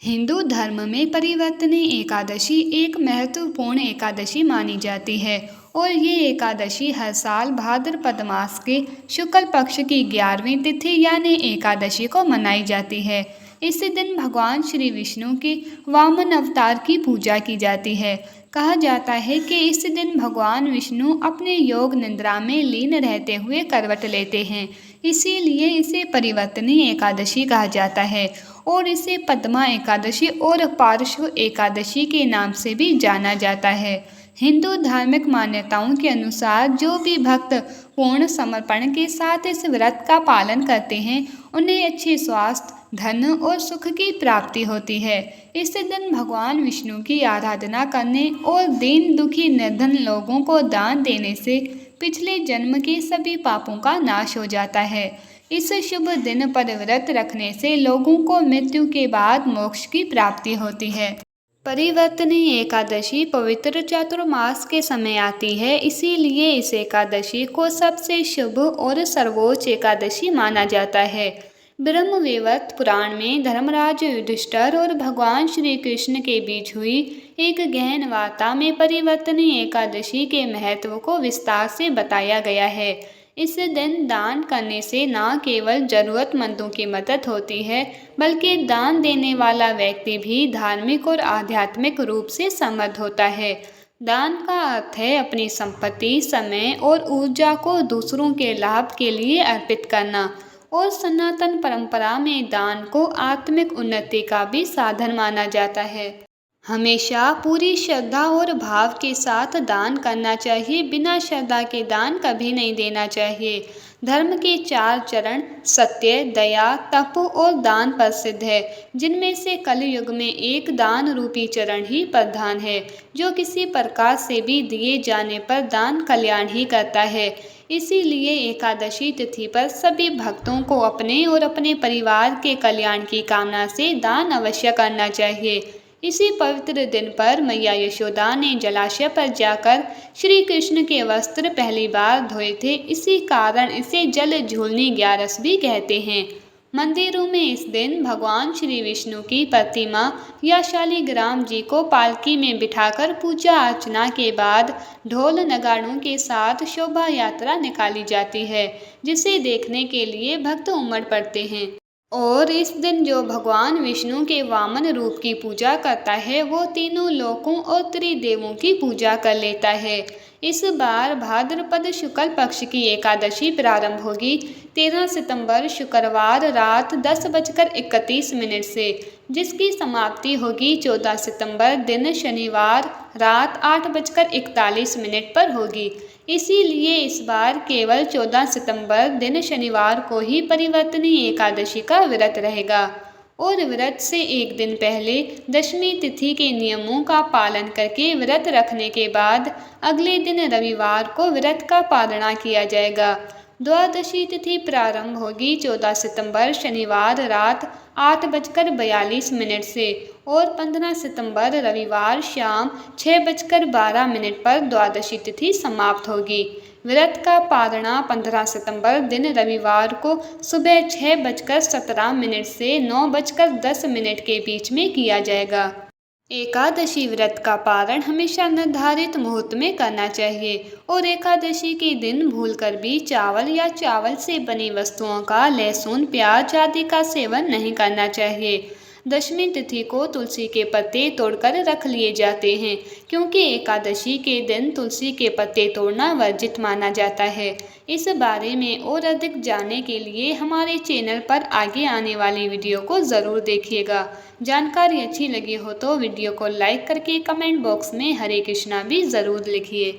हिंदू धर्म में परिवर्तनी एकादशी एक महत्वपूर्ण एकादशी मानी जाती है और ये एकादशी हर साल भाद्रपद मास के शुक्ल पक्ष की 11वीं तिथि यानी एकादशी को मनाई जाती है। इस दिन भगवान श्री विष्णु के वामन अवतार की पूजा की जाती है। कहा जाता है कि इस दिन भगवान विष्णु अपने योग निद्रा में लीन रहते हुए करवट लेते हैं, इसीलिए इसे परिवर्तनी एकादशी कहा जाता है और इसे पद्मा एकादशी और पार्श्व एकादशी के नाम से भी जाना जाता है। हिंदू धार्मिक मान्यताओं के अनुसार जो भी भक्त पूर्ण समर्पण के साथ इस व्रत का पालन करते हैं, उन्हें अच्छे स्वास्थ्य, धन और सुख की प्राप्ति होती है। इस दिन भगवान विष्णु की आराधना करने और दीन दुखी निर्धन लोगों को दान देने से पिछले जन्म के सभी पापों का नाश हो जाता है। इस शुभ दिन पर व्रत रखने से लोगों को मृत्यु के बाद मोक्ष की प्राप्ति होती है। परिवर्तनी एकादशी पवित्र चातुर्मास के समय आती है, इसीलिए इस एकादशी को सबसे शुभ और सर्वोच्च एकादशी माना जाता है। ब्रह्मवैवर्त पुराण में धर्मराज युधिष्ठिर और भगवान श्री कृष्ण के बीच हुई एक गहन वार्ता में परिवर्तनी एकादशी के महत्व को विस्तार से बताया गया है। इस दिन दान करने से न केवल जरूरतमंदों की मदद होती है, बल्कि दान देने वाला व्यक्ति भी धार्मिक और आध्यात्मिक रूप से समृद्ध होता है। दान का अर्थ है अपनी संपत्ति, समय और ऊर्जा को दूसरों के लाभ के लिए अर्पित करना, और सनातन परंपरा में दान को आत्मिक उन्नति का भी साधन माना जाता है। हमेशा पूरी श्रद्धा और भाव के साथ दान करना चाहिए, बिना श्रद्धा के दान कभी नहीं देना चाहिए। धर्म के 4 चरण सत्य, दया, तप और दान प्रसिद्ध है, जिनमें से कलयुग में एक दान रूपी चरण ही प्रधान है, जो किसी प्रकार से भी दिए जाने पर दान कल्याण ही करता है। इसीलिए एकादशी तिथि पर सभी भक्तों को अपने और अपने परिवार के कल्याण की कामना से दान अवश्य करना चाहिए। इसी पवित्र दिन पर मैया यशोदा ने जलाशय पर जाकर श्री कृष्ण के वस्त्र पहली बार धोए थे, इसी कारण इसे जल झूलनी 11 भी कहते हैं। मंदिरों में इस दिन भगवान श्री विष्णु की प्रतिमा या शालिग्राम जी को पालकी में बिठाकर पूजा अर्चना के बाद ढोल नगाड़ों के साथ शोभा यात्रा निकाली जाती है, जिसे देखने के लिए भक्त उमड़ पड़ते हैं। और इस दिन जो भगवान विष्णु के वामन रूप की पूजा करता है, वो तीनों लोकों और त्रिदेवों की पूजा कर लेता है। इस बार भाद्रपद शुक्ल पक्ष की एकादशी प्रारंभ होगी 13 सितंबर शुक्रवार रात 10:31 से, जिसकी समाप्ति होगी 14 सितंबर दिन शनिवार रात 8:41 पर होगी। इसीलिए इस बार केवल 14 सितंबर दिन शनिवार को ही परिवर्तनी एकादशी का व्रत रहेगा और व्रत से एक दिन पहले दशमी तिथि के नियमों का पालन करके व्रत रखने के बाद अगले दिन रविवार को व्रत का पालना किया जाएगा। द्वादशी तिथि प्रारंभ होगी 14 सितंबर शनिवार रात 8:42 से और 15 सितंबर रविवार शाम 6:12 पर द्वादशी तिथि समाप्त होगी। व्रत का पालना 15 सितंबर दिन रविवार को सुबह 6:17 से 9:10 के बीच में किया जाएगा। एकादशी व्रत का पारण हमेशा निर्धारित मुहूर्त में करना चाहिए और एकादशी के दिन भूलकर भी चावल या चावल से बनी वस्तुओं का, लहसुन, प्याज आदि का सेवन नहीं करना चाहिए। दशमी तिथि को तुलसी के पत्ते तोड़कर रख लिए जाते हैं, क्योंकि एकादशी के दिन तुलसी के पत्ते तोड़ना वर्जित माना जाता है। इस बारे में और अधिक जानने के लिए हमारे चैनल पर आगे आने वाली वीडियो को ज़रूर देखिएगा। जानकारी अच्छी लगी हो तो वीडियो को लाइक करके कमेंट बॉक्स में हरे कृष्णा भी ज़रूर लिखिए।